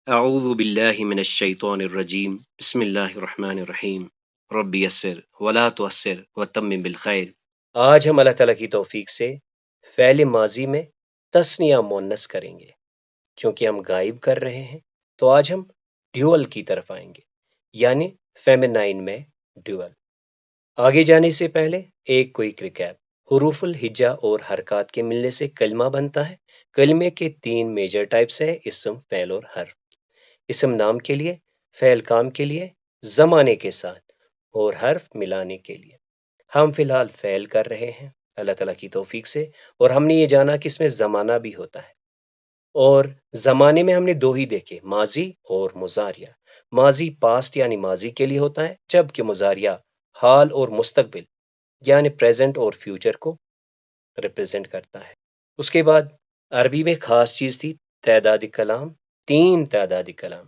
اعوذ باللہ من الشیطان الرجیم بسم اللہ الرحمن الرحیم ربی یسر ولا تعسر وتمم بالخیر۔ آج ہم اللہ تعالیٰ کی توفیق سے فعل ماضی میں تثنیہ مؤنث کریں گے۔ چونکہ ہم غائب کر رہے ہیں تو آج ہم ڈیول کی طرف آئیں گے، یعنی فیمینائن میں ڈیول۔ آگے جانے سے پہلے ایک کوئک ریکیپ۔ حروف الہجا اور حرکات کے ملنے سے کلمہ بنتا ہے۔ کلمے کے 3 میجر ٹائپس ہیں: اسم، فعل اور حرف۔ اسم نام کے لیے، فعل کام کے لیے، زمانے کے ساتھ، اور حرف ملانے کے لیے۔ ہم فی الحال فعل کر رہے ہیں اللہ تعالیٰ کی توفیق سے، اور ہم نے یہ جانا کہ اس میں زمانہ بھی ہوتا ہے۔ اور زمانے میں ہم نے 2 ہی دیکھے، ماضی اور مضارع۔ ماضی پاسٹ یعنی ماضی کے لیے ہوتا ہے، جبکہ مضارع حال اور مستقبل یعنی پریزنٹ اور فیوچر کو ریپرزینٹ کرتا ہے۔ اس کے بعد عربی میں خاص چیز تھی تعداد کلام، 3 تعداد کلام،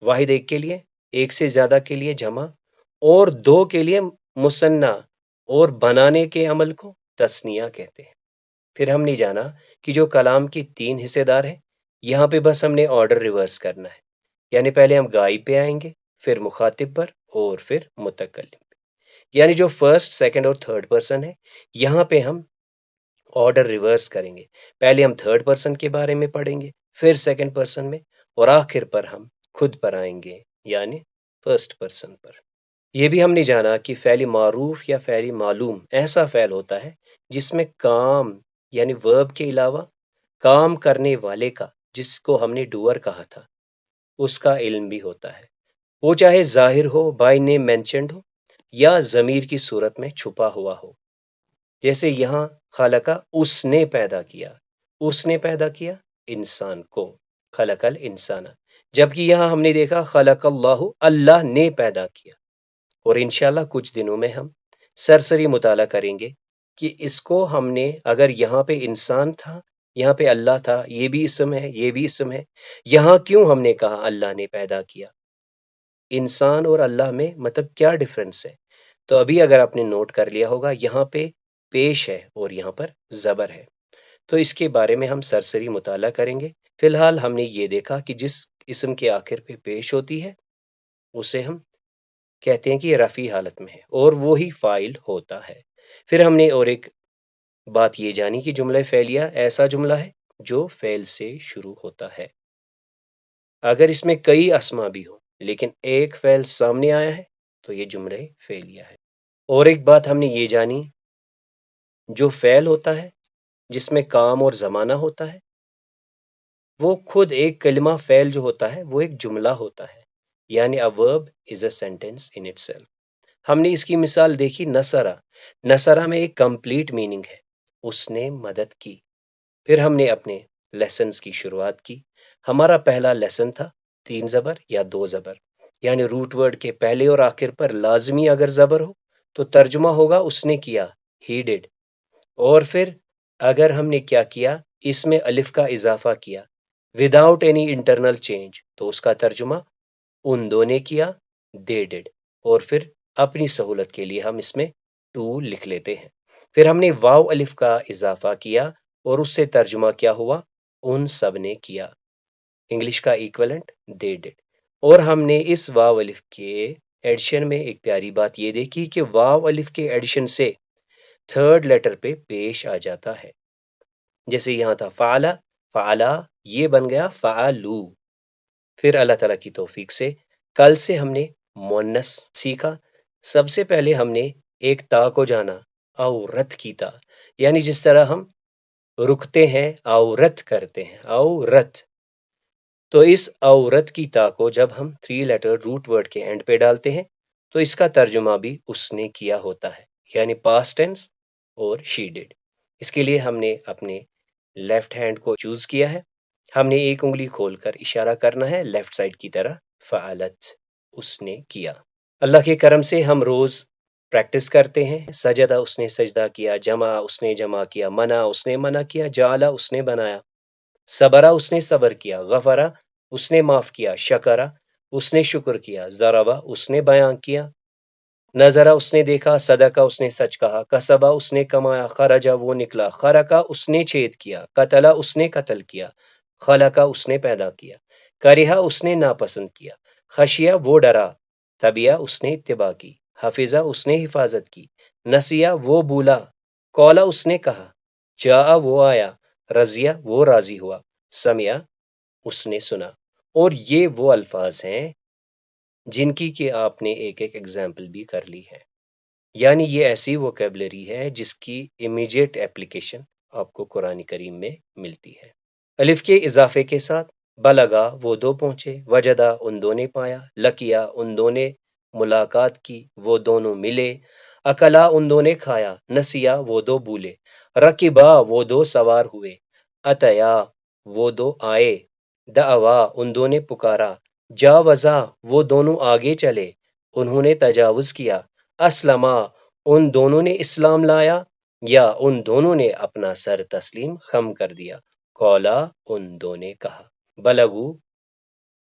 واحد ایک کے لیے، ایک سے زیادہ کے لیے جمع، اور 2 کے لیے مثنیٰ، اور بنانے کے عمل کو تثنیہ کہتے ہیں۔ پھر ہم نے جانا کہ جو کلام کے 3 حصے دار ہیں، یہاں پہ بس ہم نے آرڈر ریورس کرنا ہے، یعنی پہلے ہم غائب پہ آئیں گے، پھر مخاطب پر، اور پھر متکلم پہ۔ یعنی جو فرسٹ، سیکنڈ اور تھرڈ پرسن ہے، یہاں پہ ہم آرڈر ریورس کریں گے۔ پہلے ہم تھرڈ پرسن کے بارے میں پڑھیں گے، پھر سیکنڈ پرسن میں، اور آخر پر ہم خود پر آئیں گے، یعنی فرسٹ پرسن پر۔ یہ بھی ہم نے جانا کہ فعل معروف یا فعل معلوم ایسا فعل ہوتا ہے جس میں کام یعنی ورب کے علاوہ کام کرنے والے کا، جس کو ہم نے ڈوور کہا تھا، اس کا علم بھی ہوتا ہے۔ وہ چاہے ظاہر ہو، بائی نیم مینشنڈ ہو، یا ضمیر کی صورت میں چھپا ہوا ہو۔ جیسے یہاں خلقہ، اس نے پیدا کیا، اس نے پیدا کیا انسان کو، خلق الانسان۔ جبکہ یہاں ہم نے دیکھا خلق اللہ، اللہ نے پیدا کیا۔ اور انشاءاللہ کچھ دنوں میں ہم سرسری مطالعہ کریں گے کہ اس کو ہم نے، اگر یہاں پہ انسان تھا، یہاں پہ اللہ تھا، یہ بھی اسم ہے، یہ بھی اسم ہے، یہاں کیوں ہم نے کہا اللہ نے پیدا کیا؟ انسان اور اللہ میں مطلب کیا ڈفرنس ہے؟ تو ابھی اگر آپ نے نوٹ کر لیا ہوگا، یہاں پہ پیش ہے اور یہاں پر زبر ہے، تو اس کے بارے میں ہم سرسری مطالعہ کریں گے۔ فی الحال ہم نے یہ دیکھا کہ جس اسم کے آخر پہ پیش ہوتی ہے اسے ہم کہتے ہیں کہ یہ رفعی حالت میں ہے، اور وہی فاعل ہوتا ہے۔ پھر ہم نے اور ایک بات یہ جانی کہ جملہ فعلیہ ایسا جملہ ہے جو فعل سے شروع ہوتا ہے۔ اگر اس میں کئی اسما بھی ہوں لیکن ایک فعل سامنے آیا ہے تو یہ جملہ فعلیہ ہے۔ اور ایک بات ہم نے یہ جانی، جو فعل ہوتا ہے جس میں کام اور زمانہ ہوتا ہے، وہ خود ایک کلمہ فعل جو ہوتا ہے وہ ایک جملہ ہوتا ہے، یعنی a verb is a sentence in itself۔ ہم نے اس کی مثال دیکھی نصرہ۔ نصرہ میں ایک کمپلیٹ میننگ ہے، اس نے مدد کی۔ پھر ہم نے اپنے لیسنز کی شروعات کی۔ ہمارا پہلا لیسن تھا 3 زبر یا 2 زبر، یعنی روٹ ورڈ کے پہلے اور آخر پر لازمی اگر زبر ہو تو ترجمہ ہوگا اس نے کیا، he did۔ اور پھر اگر ہم نے کیا کیا، اس میں الف کا اضافہ کیا وداؤٹ اینی انٹرنل چینج، تو اس کا ترجمہ ان دو نے کیا، they did۔ اور پھر اپنی سہولت کے لیے ہم اس میں ٹو لکھ لیتے ہیں۔ پھر ہم نے واو الف کا اضافہ کیا اور اس سے ترجمہ کیا ہوا، ان سب نے کیا، انگلش کا ایکولنٹ they did۔ اور ہم نے اس واو الف کے ایڈیشن میں ایک پیاری بات یہ دیکھی کہ واو الف کے ایڈیشن سے تھرڈ لیٹر پہ پیش آ جاتا ہے۔ جیسے یہاں تھا فعلا، فعلا، یہ بن گیا فعلو۔ پھر اللہ تعالیٰ کی توفیق سے کل سے ہم نے مونس سیکھا۔ سب سے پہلے ہم نے ایک تا کو جانا، عورت کی تا، یعنی جس طرح ہم رکتے ہیں عورت کرتے ہیں، عورت۔ تو اس عورت کی تا کو جب ہم 3 لیٹر روٹ ورڈ کے اینڈ پہ ڈالتے ہیں تو اس کا ترجمہ بھی اس نے کیا ہوتا ہے، یعنی پاسٹ ٹینس اور شی ڈیڈ۔ اس کے لیے ہم نے اپنے لیفٹ ہینڈ کو چوز کیا ہے۔ ہم نے ایک انگلی کھول کر اشارہ کرنا ہے لیفٹ سائڈ کی طرح، فعلت، اس نے کیا۔ اللہ کے کرم سے ہم روز پریکٹس کرتے ہیں۔ سجدہ، اس نے سجدہ کیا، جمع، اس نے جمع کیا، منع، اس نے منع کیا، جعلہ، اس نے بنایا، صبرہ، اس نے صبر کیا، غفرہ، اس نے معاف کیا، شکرہ، اس نے شکر کیا، ضربہ، اس نے بیان کیا، نظرہ، اس نے دیکھا، صدقہ، اس نے سچ کہا، کسبہ، اس نے کمایا، خرجہ، وہ نکلا، خرقہ، اس نے چھید کیا، قتلہ، اس نے قتل کیا، خلقہ، اس نے پیدا کیا۔ کرہا اس نے ناپسند کیا، خشیہ وہ ڈرا، تبیہ اس نے اتباع کی، حفظہ اس نے حفاظت کی، نسیہ وہ بھولا، قولا اس نے کہا، جاء وہ آیا، رضیہ وہ راضی ہوا، سمعہ اس نے سنا۔ اور یہ وہ الفاظ ہیں جن کی کہ آپ نے ایک ایک ایگزامپل بھی کر لی ہے، یعنی یہ ایسی ووکیبلری ہے جس کی امیجیٹ اپلیکیشن آپ کو قرآن کریم میں ملتی ہے۔ الف کے اضافے کے ساتھ بلغا وہ دو پہنچے، وجدا ان دو نے پایا، لکیا ان دو نے ملاقات کی، وہ دونوں ملے، اکلا ان دو نے کھایا، نسیا وہ دو بھولے، رکبا وہ دو سوار ہوئے، اتیا وہ دو آئے، دعوا ان دو نے پکارا، جاوزا وہ دونوں آگے چلے، انہوں نے تجاوز کیا، اسلما ان دونوں نے اسلام لایا، یا ان دونوں نے اپنا سر تسلیم خم کر دیا، قولا ان دو نے کہا، بلغو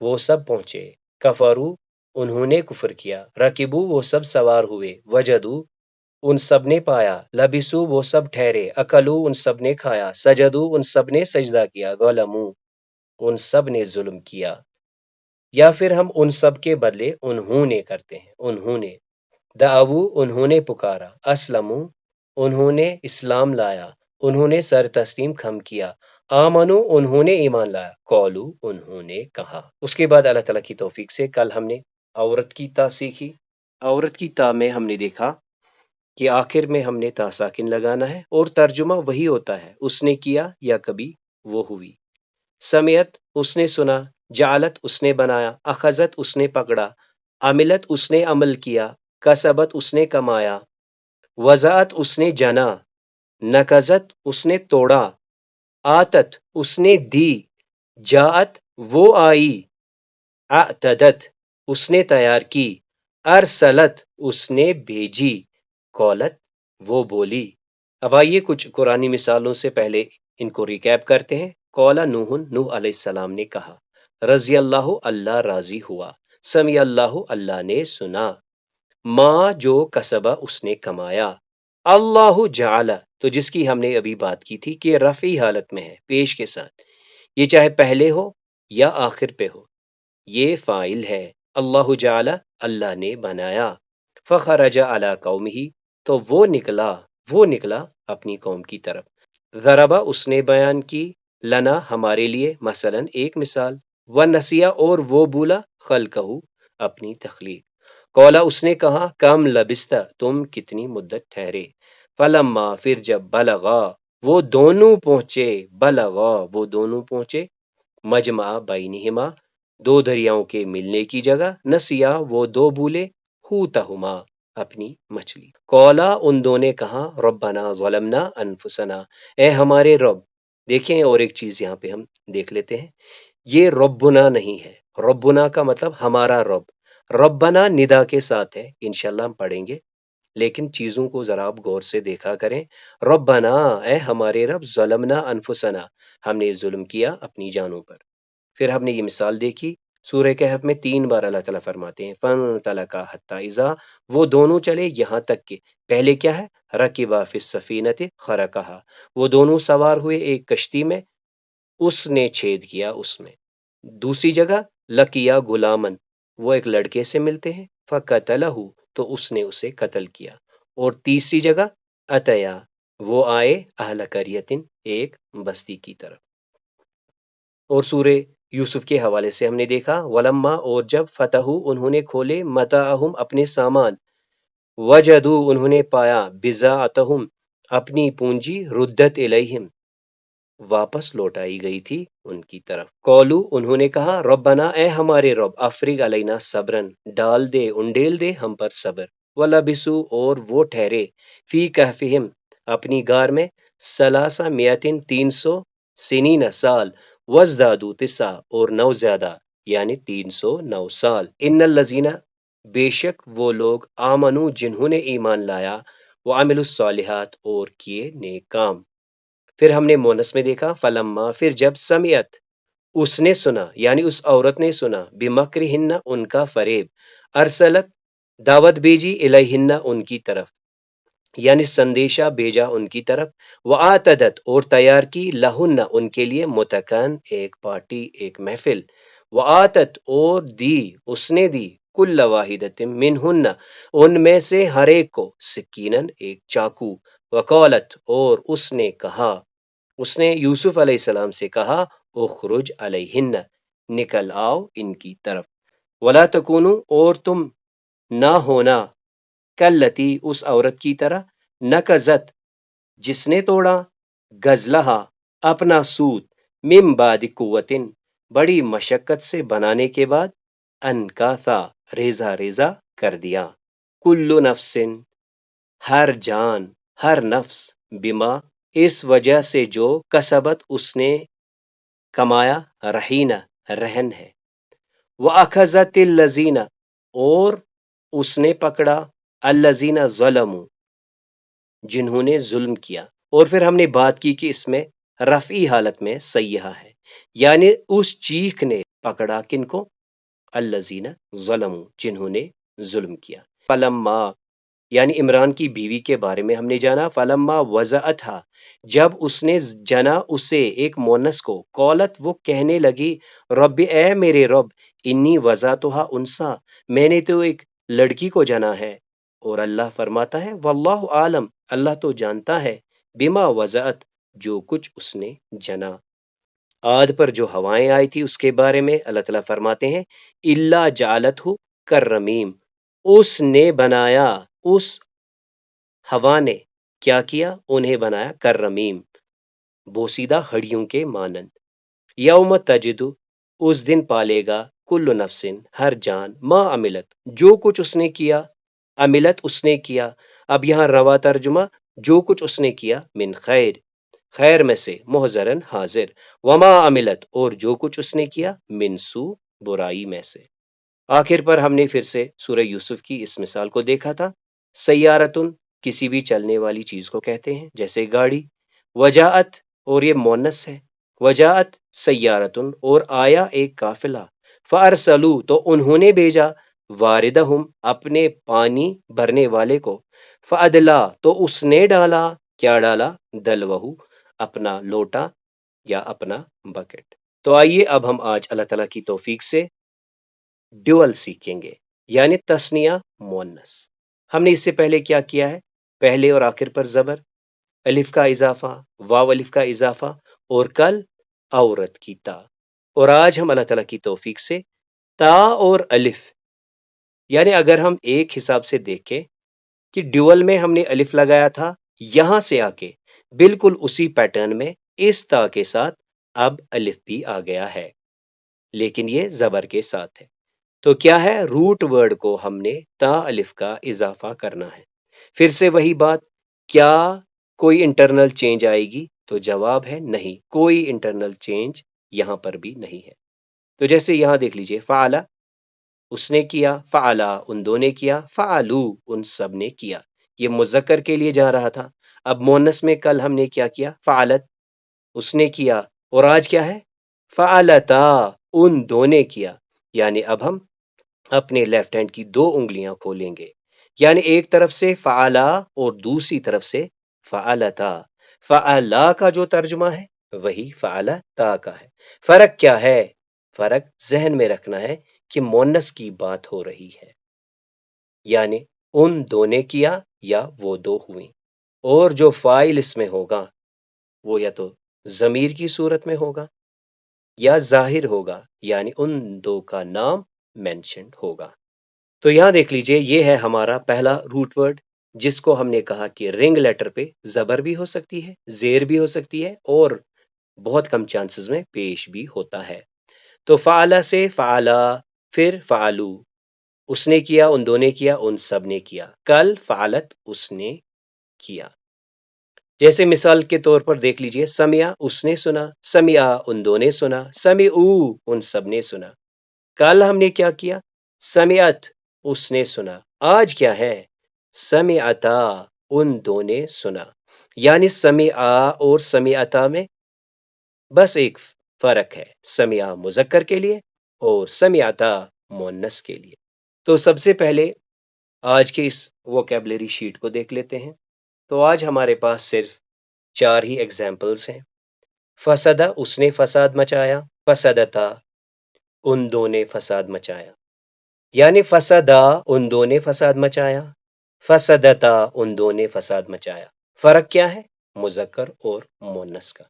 وہ سب پہنچے، کفرو انہوں نے کفر کیا، رکبو وہ سب سوار ہوئے، وجدو ان سب نے پایا، لبسو وہ سب ٹھہرے، اکلو ان سب نے کھایا، سجدو ان سب نے سجدہ کیا، غلمو ان سب نے ظلم کیا، یا پھر ہم ان سب کے بدلے انہوں نے کرتے ہیں، انہوں نے، دعوو انہوں نے پکارا، اسلمو انہوں نے اسلام لایا، انہوں نے سر تسلیم خم کیا، آمنو انہوں نے ایمان لایا، قولو انہوں نے کہا۔ اس کے بعد اللہ تعالیٰ کی توفیق سے کل ہم نے عورت کی تا سیکھی۔ عورت کی تا میں ہم نے دیکھا کہ آخر میں ہم نے تا ساکن لگانا ہے اور ترجمہ وہی ہوتا ہے، اس نے کیا یا کبھی وہ ہوئی۔ سمیت اس نے سنا، جعلت اس نے بنایا، اخذت اس نے پکڑا، عملت اس نے عمل کیا، کسبت اس نے کمایا، وضعت اس نے جنا، نکزت اس نے توڑا، آتت اس نے دی، جاءت وہ آئی، اعتدت اس نے تیار کی، ارسلت اس نے بھیجی، قولت وہ بولی۔ اب آئیے کچھ قرآنی مثالوں سے پہلے ان کو ریکیپ کرتے ہیں۔ قولا نوح نوح علیہ السلام نے کہا، رضی اللہ اللہ راضی ہوا، سمی اللہ اللہ نے سنا، ما جو کسبہ اس نے کمایا، اللہ جعل تو جس کی ہم نے ابھی بات کی تھی کہ رفعی حالت میں ہے پیش کے ساتھ، یہ چاہے پہلے ہو یا آخر پہ ہو، یہ فاعل ہے، اللہ جعل اللہ نے بنایا، فخرج علی قومہ تو وہ نکلا اپنی قوم کی طرف، ضربہ اس نے بیان کی، لنا ہمارے لیے، مثلا ایک مثال، ونسیہ اور وہ بولا، خلقہ اپنی تخلیق، قولا اس نے کہا، کم لبستہ تم کتنی مدت ٹھہرے، فلما پھر جب بلغا وہ دونوں پہنچے، بلغا وہ دونوں پہنچے، مجمع بینہما دو دریاؤں کے ملنے کی جگہ، نسیا وہ دو بھولے، حوتہما اپنی مچھلی، قولا ان دو نے کہا، ربنا ظلمنا انفسنا اے ہمارے رب۔ دیکھیں اور ایک چیز یہاں پہ ہم دیکھ لیتے ہیں، یہ ربنا نہیں ہے، ربنا کا مطلب ہمارا رب، ربنا ندا کے ساتھ ہے، انشاءاللہ ہم پڑھیں گے، لیکن چیزوں کو ذرا آپ غور سے دیکھا کریں، ربنا اے ہمارے رب، ظلمنا انفسنا ہم نے ظلم کیا اپنی جانوں پر۔ پھر ہم نے یہ مثال دیکھی سورہ کہف میں 3 بار اللہ تعالیٰ فرماتے ہیں، فَانْطَلَقَا حَتَّىٰ اِذَا وہ دونوں چلے یہاں تک کہ، پہلے کیا ہے، رَكِبَا فِي السَّفِينَةِ خَرَقَهَا وہ دونوں سوار ہوئے ایک کشتی میں، اس نے چھید کیا اس میں۔ دوسری جگہ لَقِيَا غُلَامًا وہ ایک لڑکے سے ملتے ہیں، فَقَتَلَهُ تو اس نے اسے قتل کیا۔ اور تیسری جگہ اتیا وہ آئے، اہل قریۃ ایک بستی کی طرف۔ اور سورہ یوسف کے حوالے سے ہم نے دیکھا، ولما اور جب فتحو انہوں نے کھولے، متاعہم اپنے سامان، وجدو انہوں نے پایا، بضاعتہم اپنی پونجی، ردت الیہم واپس لوٹائی گئی تھی ان کی طرف، قولو انہوں نے کہا، ربنا اے ہمارے رب، افرغ علینا صبرن ڈال دے انڈیل دے ہم پر صبر، ولبسو اور وہ ٹھہرے، فی کہفہم اپنی غار میں، ثلاث مئتین 300 سنین سال، وزدادو تسع اور 9 زیادہ یعنی 309 سال، ان الذین بے شک وہ لوگ، آمنو جنہوں نے ایمان لایا، وعملوا الصالحات اور کیے نیک کام۔ پھر ہم نے مونس میں دیکھا، فلما پھر جب سمعت اس نے سنا یعنی اس عورت نے سنا، بمکرہن ان کا فریب، ارسلت دعوت بھیجی، الیہن ان کی طرف یعنی سندیشہ بھیجا ان کی طرف، وآتدت اور تیار کی، لہن ان کے لیے، متکن ایک پارٹی ایک محفل، وآتت اور دی اس نے دی کل واحدۃ منہن ان میں سے ہر ایک کو سکینن ایک چاقو وقالت اور اس نے کہا اس نے یوسف علیہ السلام سے کہا اخرج علیہن نکل آؤ ان کی طرف ولا تکونوا اور تم نہ ہونا کلتی اس عورت کی طرح نکزت جس نے توڑا غزلہا اپنا سوت من بعد قوتن بڑی مشقت سے بنانے کے بعد انکاثا ریزہ ریزہ کر دیا کل نفس ہر جان ہر نفس بما اس وجہ سے جو کسبت اس نے کمایا رہینہ رہن ہے وَأَخَذَتِ الَّذِينَ اور اس نے پکڑا الَّذِينَ ظَلَمُوا جنہوں نے ظلم کیا اور پھر ہم نے بات کی کہ اس میں رفعی حالت میں سیحہ ہے یعنی اس چیخ نے پکڑا کن کو الَّذِينَ ظَلَمُوا جنہوں نے ظلم کیا فلما یعنی عمران کی بیوی کے بارے میں ہم نے جانا فلما وضعتھا جب اس نے جنا اسے ایک مونس کو قولت وہ کہنے لگی رب اے میرے رب انی وضعتھا انسا میں نے تو ایک لڑکی کو جنا ہے اور اللہ فرماتا ہے واللہ عالم اللہ تو جانتا ہے بما وضعت جو کچھ اس نے جنا عاد پر جو ہوائیں آئی تھی اس کے بارے میں اللہ تعالیٰ فرماتے ہیں اللہ جعلت ہو کررمیم اس نے بنایا اس ہوا نے کیا کیا انہیں بنایا کررمیم بوسیدہ ہڑیوں کے مانند یوم تجدو اس دن پالے گا کل نفسن ہر جان ما عملت جو کچھ اس نے کیا عملت اس نے کیا اب یہاں روا ترجمہ جو کچھ اس نے کیا من خیر خیر میں سے محضرن حاضر وما عملت اور جو کچھ اس نے کیا من سو برائی میں سے آخر پر ہم نے پھر سے سورہ یوسف کی اس مثال کو دیکھا تھا سیارتن کسی بھی چلنے والی چیز کو کہتے ہیں جیسے گاڑی وجاعت اور یہ مونس ہے وجاعت سیارتن اور آیا ایک قافلہ فارسلو تو انہوں نے بھیجا واردہم اپنے پانی بھرنے والے کو فادلا تو اس نے ڈالا کیا ڈالا دلوہو اپنا لوٹا یا اپنا بکٹ تو آئیے اب ہم آج اللہ تعالیٰ کی توفیق سے ڈیول سیکھیں گے یعنی تسنیہ مونس ہم نے اس سے پہلے کیا کیا ہے پہلے اور آخر پر زبر الف کا اضافہ واو الف کا اضافہ اور کل عورت کی تا اور آج ہم اللہ تعالیٰ کی توفیق سے تا اور الف یعنی اگر ہم ایک حساب سے دیکھیں کہ ڈیول میں ہم نے الف لگایا تھا یہاں سے آ کے بالکل اسی پیٹرن میں اس تا کے ساتھ اب الف بھی آ گیا ہے لیکن یہ زبر کے ساتھ ہے تو کیا ہے روٹ ورڈ کو ہم نے تا الف کا اضافہ کرنا ہے پھر سے وہی بات کیا کوئی انٹرنل چینج آئے گی تو جواب ہے نہیں کوئی انٹرنل چینج یہاں پر بھی نہیں ہے تو جیسے یہاں دیکھ لیجئے فعلا اس نے کیا فعلا ان دو نے کیا فعلو ان سب نے کیا یہ مذکر کے لیے جا رہا تھا اب مونس میں کل ہم نے کیا کیا فعلت اس نے کیا اور آج کیا ہے فعلتا ان دو نے کیا یعنی اب ہم اپنے لیفٹ ہینڈ کی دو انگلیاں کھولیں گے یعنی ایک طرف سے فعلا اور دوسری طرف سے فعلتا فعلا کا جو ترجمہ ہے وہی فعلتا کا ہے فرق کیا ہے فرق ذہن میں رکھنا ہے کہ مونس کی بات ہو رہی ہے یعنی ان دو نے کیا یا وہ دو ہوئیں اور جو فاعل اس میں ہوگا وہ یا تو ضمیر کی صورت میں ہوگا یا ظاہر ہوگا یعنی ان دو کا نام مینشنڈ ہوگا تو یہاں دیکھ لیجئے یہ ہے ہمارا پہلا روٹ ورڈ جس کو ہم نے کہا کہ رنگ لیٹر پہ زبر بھی ہو سکتی ہے زیر بھی ہو سکتی ہے اور بہت کم چانسز میں پیش بھی ہوتا ہے تو فعلا سے فعلا پھر فعلو اس نے کیا ان دو نے کیا ان سب نے کیا کل فعلت اس نے کیا جیسے مثال کے طور پر دیکھ لیجئے سمیا اس نے سنا سمیا ان دو نے سنا سمعو ان سب نے سنا کل ہم نے کیا کیا سمعت اس نے سنا آج کیا ہے سمعتا ان دو نے سنا یعنی سمعا اور سمعتا میں بس ایک فرق ہے سمعا مذکر کے لیے اور سمعتا مؤنث کے لیے تو سب سے پہلے آج کے اس ووکیبلری شیٹ کو دیکھ لیتے ہیں تو آج ہمارے پاس صرف 4 ہی ایگزامپلز ہیں فسدہ اس نے فساد مچایا فسدتا ان دو نے فساد مچایا، یعنی فسدا ان دو نے فساد مچایا، فسدتا ان دو نے فساد مچایا۔ فرق کیا ہے؟ مذکر اور مؤنث کا۔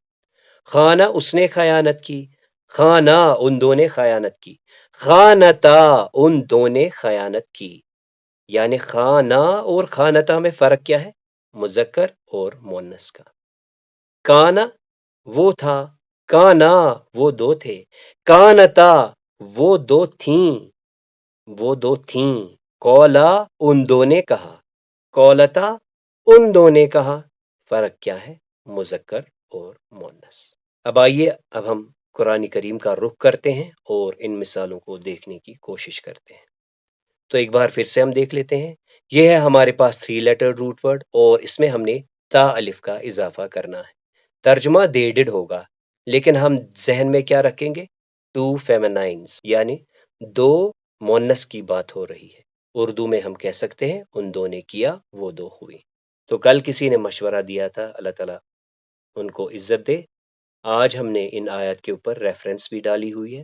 خانہ اس نے خیانت کی، خانہ ان دو نے خیانت کی، خانتا ان دو نے خیانت کی۔ یعنی خانہ اور خانتا میں فرق کیا ہے؟ مذکر اور مؤنث کا۔ کانا وہ تھا، کانا وہ دو تھے، کانتا وہ دو تھیں، وہ دو تھیں۔ کولا ان دو نے کہا، کولتا ان دو نے کہا۔ فرق کیا ہے؟ مذکر اور مؤنث۔ اب آئیے اب ہم قرآن کریم کا رخ کرتے ہیں اور ان مثالوں کو دیکھنے کی کوشش کرتے ہیں۔ تو ایک بار پھر سے ہم دیکھ لیتے ہیں۔ یہ ہے ہمارے پاس 3 لیٹر روٹ ورڈ اور اس میں ہم نے تا الف کا اضافہ کرنا ہے۔ ترجمہ they did ہوگا، لیکن ہم ذہن میں کیا رکھیں گے؟ 2 feminines، یعنی 2 مؤنث کی بات ہو رہی ہے۔ اردو میں ہم کہہ سکتے ہیں ان دو نے کیا وہ دو ہوئی۔ تو کل کسی نے مشورہ دیا تھا، اللہ تعالیٰ ان کو عزت دے، آج ہم نے ان آیات کے اوپر ریفرنس بھی ڈالی ہوئی ہے،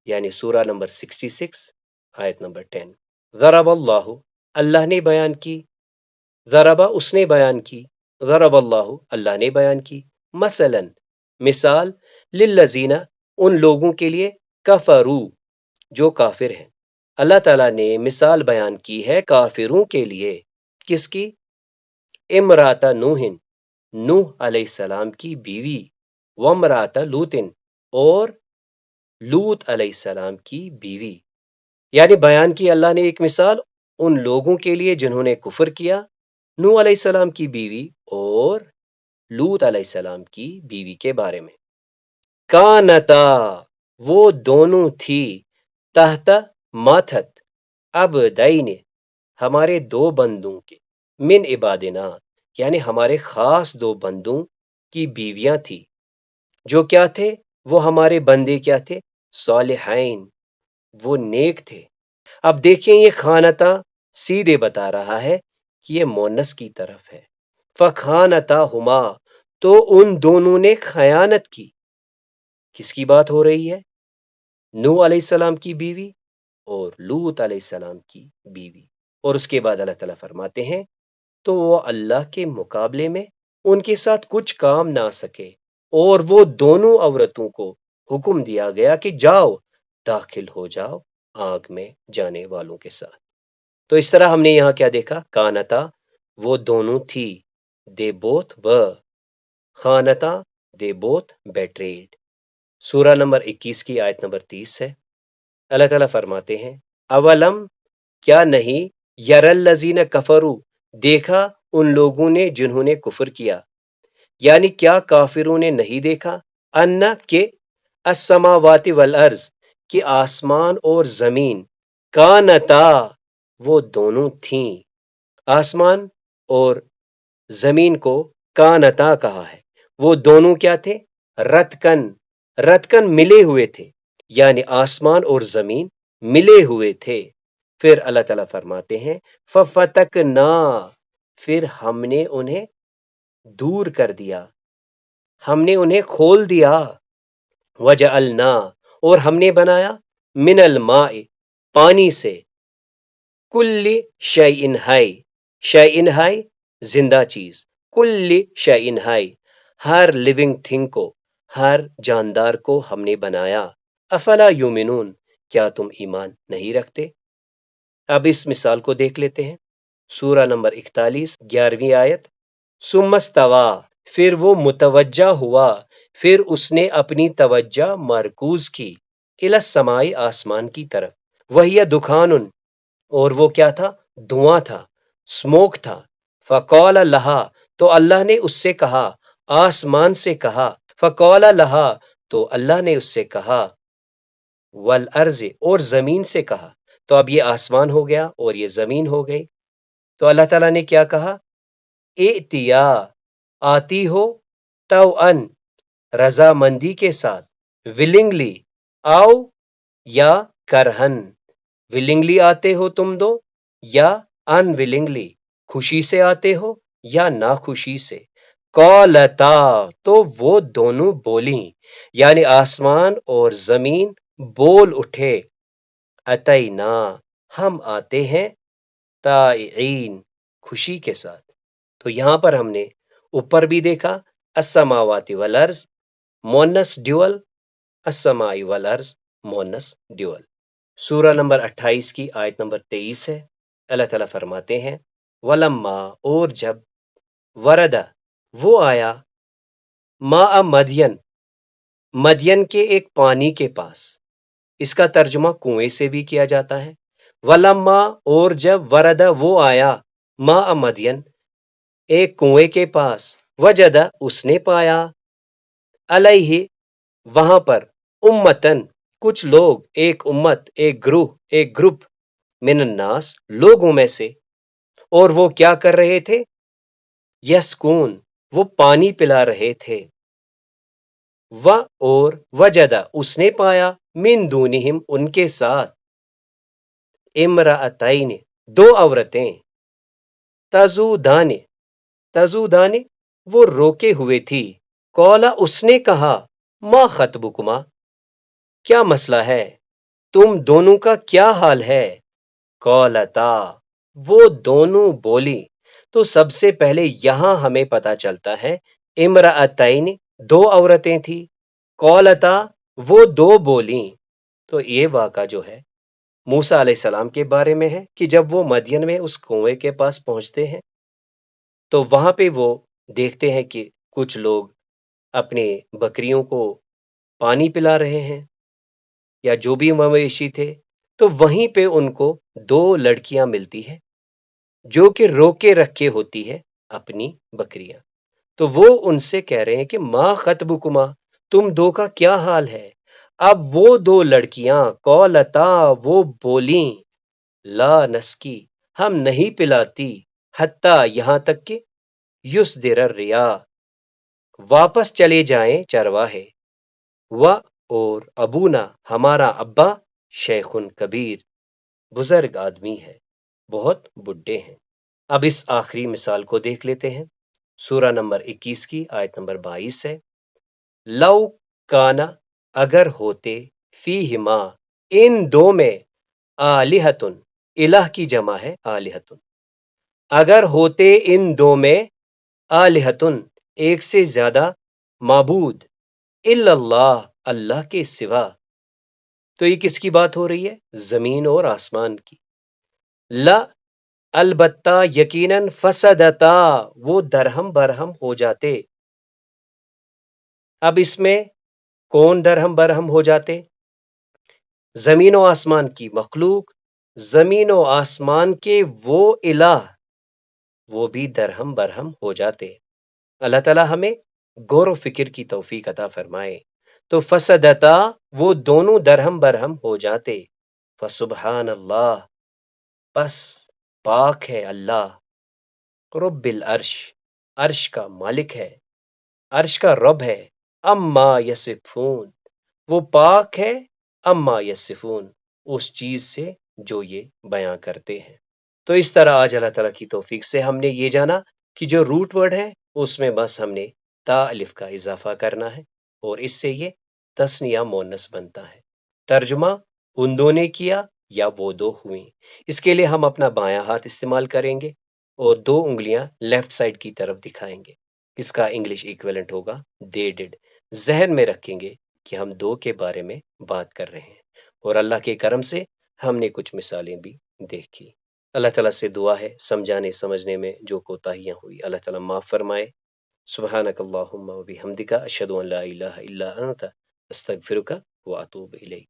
یعنی سورہ نمبر 66 آیت نمبر 10۔ ضرب اللہ، اللہ نے بیان کی، ضربہ اس نے بیان کی، ضرب اللہ اللہ نے بیان کی، مثلاً مثال، للذین ان لوگوں کے لیے، کفروا جو کافر ہیں۔ اللہ تعالیٰ نے مثال بیان کی ہے کافروں کے لیے، کس کی؟ امرات نوح، نوح علیہ السلام کی بیوی، وامرات لوط اور لوط علیہ السلام کی بیوی۔ یعنی بیان کی اللہ نے ایک مثال ان لوگوں کے لیے جنہوں نے کفر کیا، نوح علیہ السلام کی بیوی اور لوط علیہ السلام کی بیوی کے بارے میں۔ کانتا وہ دونوں تھی، تحت ماتھت عبدین ہمارے 2 بندوں کے، من عبادنا یعنی ہمارے خاص 2 بندوں کی بیویاں تھی، جو کیا تھے؟ وہ ہمارے بندے کیا تھے؟ صالحین، وہ نیک تھے۔ اب دیکھیں یہ خانتا سیدھے بتا رہا ہے کہ یہ مؤنث کی طرف ہے۔ فخانتاہما تو ان دونوں نے خیانت کی۔ کس کی بات ہو رہی ہے؟ نوح علیہ السلام کی بیوی اور لوط علیہ السلام کی بیوی۔ اور اس کے بعد اللہ تعالیٰ فرماتے ہیں تو وہ اللہ کے مقابلے میں ان کے ساتھ کچھ کام نہ آ سکے، اور وہ دونوں عورتوں کو حکم دیا گیا کہ جاؤ داخل ہو جاؤ آگ میں جانے والوں کے ساتھ۔ تو اس طرح ہم نے یہاں کیا دیکھا؟ کانتا وہ دونوں تھی، they both were، خانتا they both betrayed۔ سورہ نمبر 21 کی آیت نمبر 30 ہے۔ اللہ تعالیٰ فرماتے ہیں اولم کیا نہیں، یرالذین کفروا دیکھا ان لوگوں نے جنہوں نے کفر کیا، یعنی کیا کافروں نے نہیں دیکھا؟ ان کہ السماوات والارض کہ آسمان اور زمین، کانتا وہ دونوں تھیں۔ آسمان اور زمین کو کانتا کہا ہے، وہ دونوں کیا تھے؟ رتکن، رتکن ملے ہوئے تھے، یعنی آسمان اور زمین ملے ہوئے تھے۔ پھر اللہ تعالیٰ فرماتے ہیں ففتقنا پھر ہم نے انہیں دور کر دیا، ہم نے انہیں کھول دیا، وجعلنا اور ہم نے بنایا، من الماء پانی سے، کل شیء حی، شیء حی زندہ چیز، کل شیء حی ہر لیونگ تھنگ کو، ہر جاندار کو ہم نے بنایا۔ افلا یومنون کیا تم ایمان نہیں رکھتے؟ اب اس مثال کو دیکھ لیتے ہیں۔ سورہ نمبر 41 11ویں آیت، ثم استوی پھر وہ متوجہ ہوا، پھر اس نے اپنی توجہ مرکوز کی، الی السماء آسمان کی طرف، وہی دخان اور وہ کیا تھا؟ دھواں تھا، سموک تھا۔ فقال لہا تو اللہ نے اس سے کہا، آسمان سے کہا، فقال لہا تو اللہ نے اس سے کہا، والارض اور زمین سے کہا۔ تو اب یہ آسمان ہو گیا اور یہ زمین ہو گئی۔ تو اللہ تعالیٰ نے کیا کہا؟ ائتیا آتی ہو، توأن رضامندی کے ساتھ، ولنگلی آؤ یا کرہن، ولنگلی آتے ہو تم دو یا ان ولنگلی خوشی سے آتے ہو یا ناخوشی سے۔ قالتا تو وہ دونوں بولیں، یعنی آسمان اور زمین بول اٹھے اتینا ہم آتے ہیں طائعین خوشی کے ساتھ. تو یہاں پر ہم نے اوپر بھی دیکھا السماوات والارض مونس ڈیول، السمائی والارض مونس ڈیول. سورہ نمبر 28 کی آیت نمبر 23 ہے. اللہ تعالیٰ فرماتے ہیں ولما اور جب وردا وہ آیا ماء مدین مدین کے ایک پانی کے پاس. اس کا ترجمہ کنویں سے بھی کیا جاتا ہے. ولما اور جب وردا وہ آیا ماء مدین ایک کنویں کے پاس وجدا اس نے پایا علیہ وہاں پر امتن کچھ لوگ، ایک امت، ایک گروہ، ایک گروپ، من الناس لوگوں میں سے. اور وہ کیا کر رہے تھے؟ یسکون وہ پانی پلا رہے تھے. و اور وجدا اس نے پایا من دونہم ان کے ساتھ امرأتین دو عورتیں تزودان تزودان وہ روکے ہوئے تھی. قولا اس نے کہا ما خطبکما کیا مسئلہ ہے، تم دونوں کا کیا حال ہے. قولتا وہ دونوں بولی. تو سب سے پہلے یہاں ہمیں پتا چلتا ہے امرأتین دو عورتیں تھی، قولتا وہ دو بولیں. تو یہ واقعہ جو ہے موسیٰ علیہ السلام کے بارے میں ہے کہ جب وہ مدین میں اس کنویں کے پاس پہنچتے ہیں تو وہاں پہ وہ دیکھتے ہیں کہ کچھ لوگ اپنے بکریوں کو پانی پلا رہے ہیں یا جو بھی مویشی تھے. تو وہیں پہ ان کو دو لڑکیاں ملتی ہیں جو کہ روکے رکھے ہوتی ہے اپنی بکریاں. تو وہ ان سے کہہ رہے ہیں کہ ما خطبکما تم دو کا کیا حال ہے. اب وہ دو لڑکیاں قولتا وہ بولیں لا نسکی ہم نہیں پلاتی حتی یہاں تک کہ یصدر الرعاء واپس چلے جائیں چرواہے. و اور ابونا ہمارا ابا شیخن کبیر بزرگ آدمی ہے، بہت بڈھے ہیں. اب اس آخری مثال کو دیکھ لیتے ہیں. سورہ نمبر 21 کی آیت نمبر 22 ہے. لو کانا اگر ہوتے فیہما ان دو میں آلہتن الہ کی جمع ہے آلہتن اگر ہوتے ان دو میں آلہتن ایک سے زیادہ معبود الا اللہ اللہ کے سوا. تو یہ کس کی بات ہو رہی ہے؟ زمین اور آسمان کی. لا البتہ یقیناً فسدتا وہ درہم برہم ہو جاتے. اب اس میں کون درہم برہم ہو جاتے؟ زمین و آسمان کی مخلوق، زمین و آسمان کے وہ الہ وہ بھی درہم برہم ہو جاتے. اللہ تعالیٰ ہمیں غور و فکر کی توفیق عطا فرمائے. تو فسدتا وہ دونوں درہم برہم ہو جاتے. فسبحان اللہ پس پاک ہے اللہ، رب العرش عرش کا مالک ہے، عرش کا رب ہے، اما یصفون وہ پاک ہے، اما یصفون اس چیز سے جو یہ بیان کرتے ہیں. تو اس طرح آج اللہ تعالیٰ کی توفیق سے ہم نے یہ جانا کہ جو روٹ ورڈ ہے اس میں بس ہم نے تا الف کا اضافہ کرنا ہے اور اس سے یہ تثنیہ مونس بنتا ہے. ترجمہ ان دو نے کیا یا وہ دو ہوئیں. اس کے لیے ہم اپنا بایاں ہاتھ استعمال کریں گے اور دو انگلیاں لیفٹ سائڈ کی طرف دکھائیں گے. اس کا انگلش ایکویلنٹ ہوگا دے ڈڈ. ذہن میں رکھیں گے کہ ہم دو کے بارے میں بات کر رہے ہیں اور اللہ کے کرم سے ہم نے کچھ مثالیں بھی دیکھی. اللہ تعالیٰ سے دعا ہے سمجھانے سمجھنے میں جو کوتاہیاں ہوئی اللہ تعالیٰ معاف فرمائے. سبحانک اللہم و بحمدک اشہد ان لا الہ الا انت استغفرک و اتوب الیک.